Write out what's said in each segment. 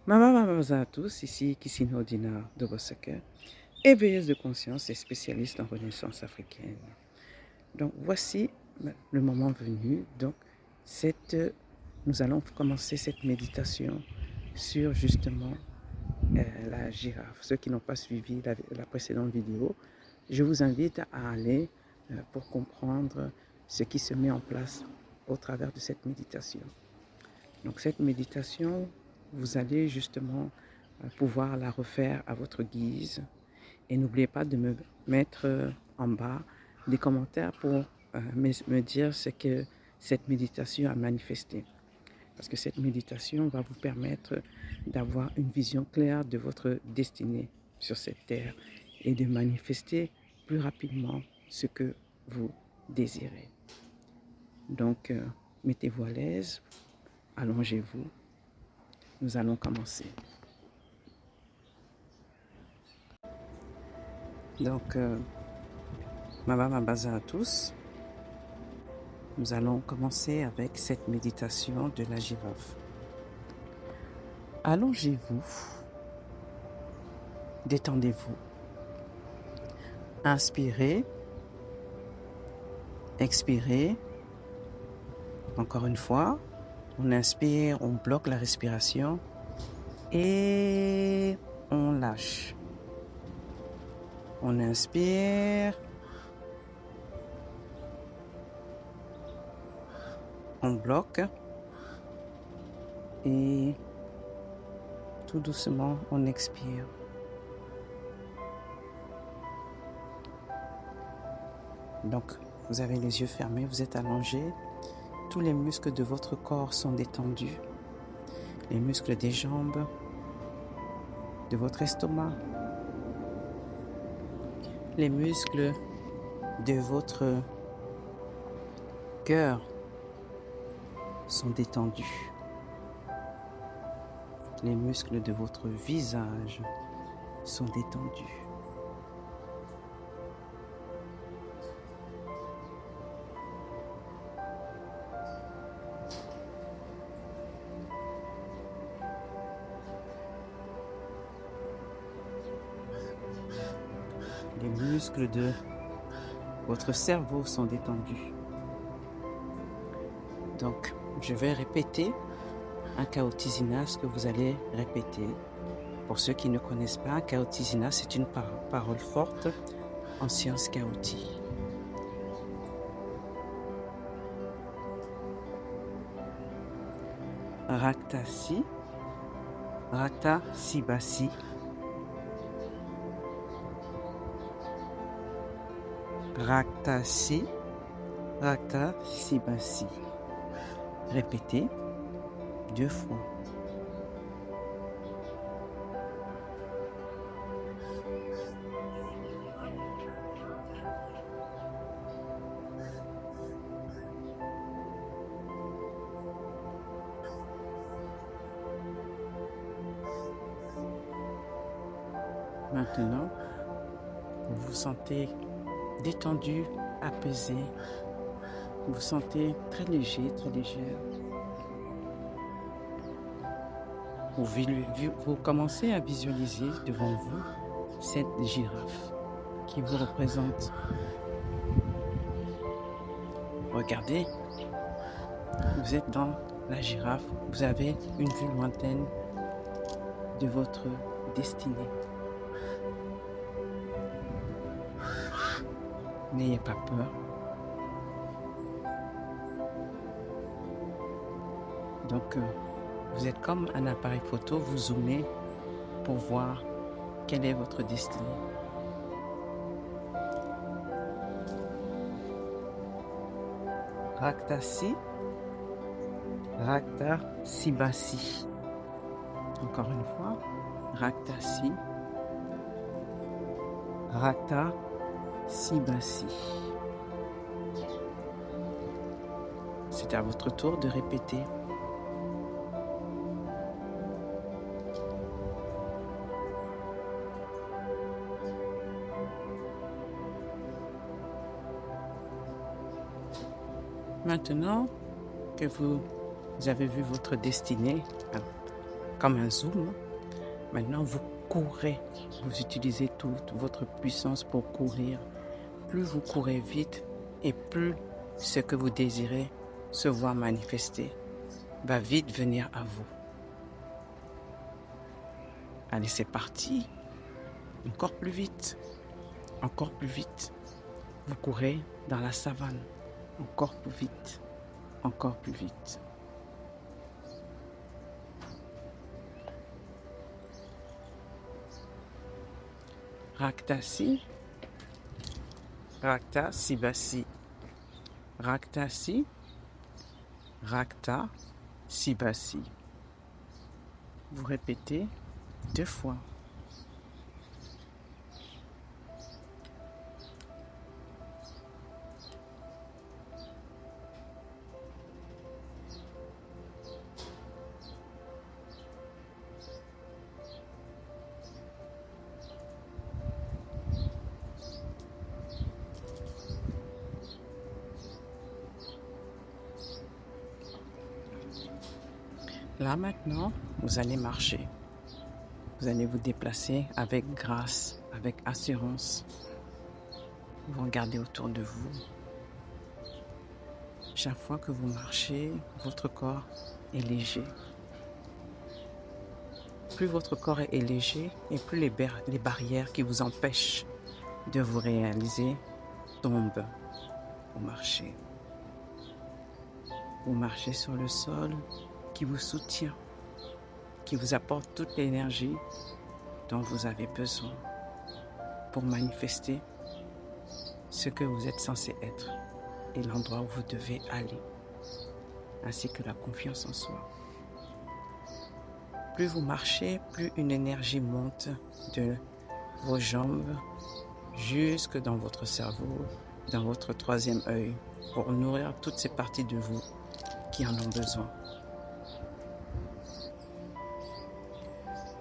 Bonjour à tous, ici Kissino Dina de Bosaka, éveilleuse de conscience et spécialiste en renaissance africaine. Donc voici le moment venu. Nous allons commencer cette méditation sur justement la girafe. Ceux qui n'ont pas suivi la précédente vidéo, je vous invite à aller pour comprendre ce qui se met en place au travers de cette méditation. Donc cette méditation, vous allez justement pouvoir la refaire à votre guise. Et n'oubliez pas de me mettre en bas des commentaires pour me dire ce que cette méditation a manifesté. Parce que cette méditation va vous permettre d'avoir une vision claire de votre destinée sur cette terre et de manifester plus rapidement ce que vous désirez. Donc, mettez-vous à l'aise, allongez-vous. Nous allons commencer. Donc, Mabaza à tous. Nous allons commencer avec cette méditation de la girafe. Allongez-vous, détendez-vous. Inspirez, expirez. Encore une fois, on inspire, on bloque la respiration et on lâche. On inspire, on bloque et tout doucement on expire. Donc vous avez les yeux fermés, vous êtes allongé, tous les muscles de votre corps sont détendus, les muscles des jambes, de votre estomac, les muscles de votre cœur sont détendus. Les muscles de votre visage sont détendus. Les muscles de votre cerveau sont détendus. Donc, je vais répéter un Kaotisina, ce que vous allez répéter. Pour ceux qui ne connaissent pas, un Kaotisina, c'est une parole forte en sciences Kaoti. Raktasi, Rakta Sibasi, Raktasi, Rakta Sibasi. Répétez 2 fois. Maintenant, vous vous sentez détendu, apaisé. Vous vous sentez très léger, très légère. Vous commencez à visualiser devant vous cette girafe qui vous représente. Regardez, vous êtes dans la girafe, vous avez une vue lointaine de votre destinée. N'ayez pas peur. Donc, vous êtes comme un appareil photo, vous zoomez pour voir quelle est votre destinée. Raktasi, Rakta Sibasi. Encore une fois, Raktasi, Rakta Sibasi. C'est à votre tour de répéter. Maintenant que vous avez vu votre destinée, comme un zoom. Maintenant, vous courez, vous utilisez toute votre puissance pour courir. Plus vous courez vite et plus ce que vous désirez se voit manifester, va vite venir à vous. Allez, c'est parti. Encore plus vite. Encore plus vite. Vous courez dans la savane. Encore plus vite. Encore plus vite. Raktasi. Rakta Sibasi. Raktasi. Rakta Sibasi. Vous répétez 2 fois. Là maintenant, vous allez marcher. Vous allez vous déplacer avec grâce, avec assurance. Vous regardez autour de vous. Chaque fois que vous marchez, votre corps est léger. Plus votre corps est léger et plus les barrières qui vous empêchent de vous réaliser tombent. Vous marchez. Vous marchez sur le sol qui vous soutient, qui vous apporte toute l'énergie dont vous avez besoin pour manifester ce que vous êtes censé être et l'endroit où vous devez aller, ainsi que la confiance en soi. Plus vous marchez, plus une énergie monte de vos jambes jusque dans votre cerveau, dans votre 3e œil, pour nourrir toutes ces parties de vous qui en ont besoin.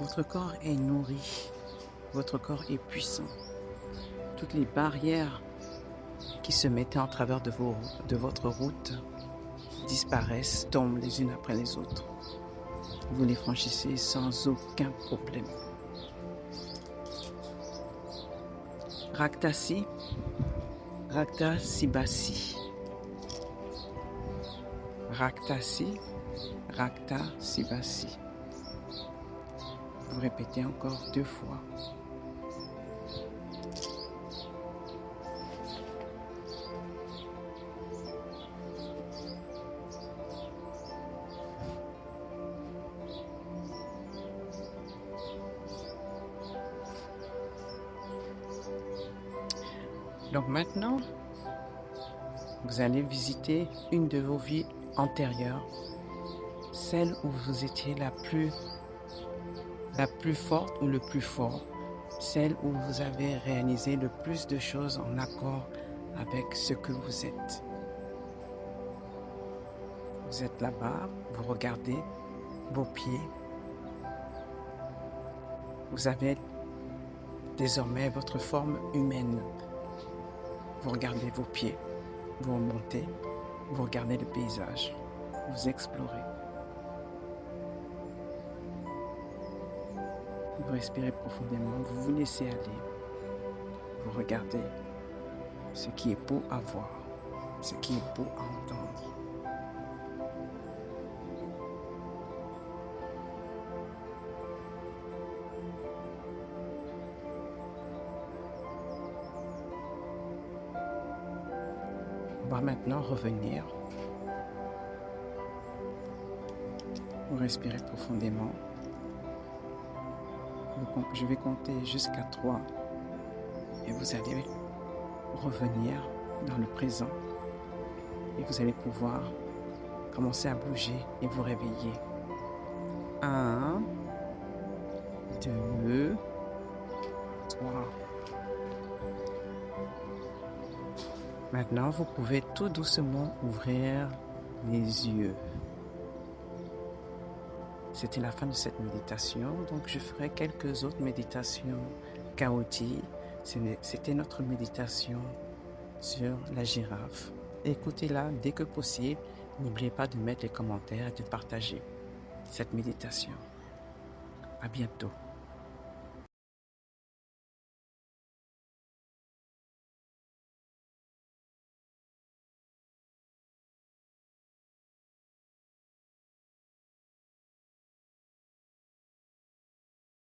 Votre corps est nourri, votre corps est puissant. Toutes les barrières qui se mettaient en travers de votre route disparaissent, tombent les unes après les autres. Vous les franchissez sans aucun problème. Raktasi, Rakta Sibasi. Raktasi, Rakta Sibasi. Vous répétez encore 2 fois. Donc maintenant, vous allez visiter une de vos vies antérieures, celle où vous étiez la plus forte ou le plus fort, celle où vous avez réalisé le plus de choses en accord avec ce que vous êtes. Vous êtes là-bas, vous regardez vos pieds. Vous avez désormais votre forme humaine. Vous regardez vos pieds, vous remontez, vous regardez le paysage, vous explorez. Vous respirez profondément, vous vous laissez aller. Vous regardez ce qui est beau à voir, ce qui est beau à entendre. On va maintenant revenir. Vous respirez profondément. Je vais compter jusqu'à 3 et vous allez revenir dans le présent et vous allez pouvoir commencer à bouger et vous réveiller. 1, 2, 3. Maintenant, vous pouvez tout doucement ouvrir les yeux. C'était la fin de cette méditation, donc je ferai quelques autres méditations chaotiques. C'était notre méditation sur la girafe. Écoutez-la dès que possible. N'oubliez pas de mettre les commentaires et de partager cette méditation. À bientôt.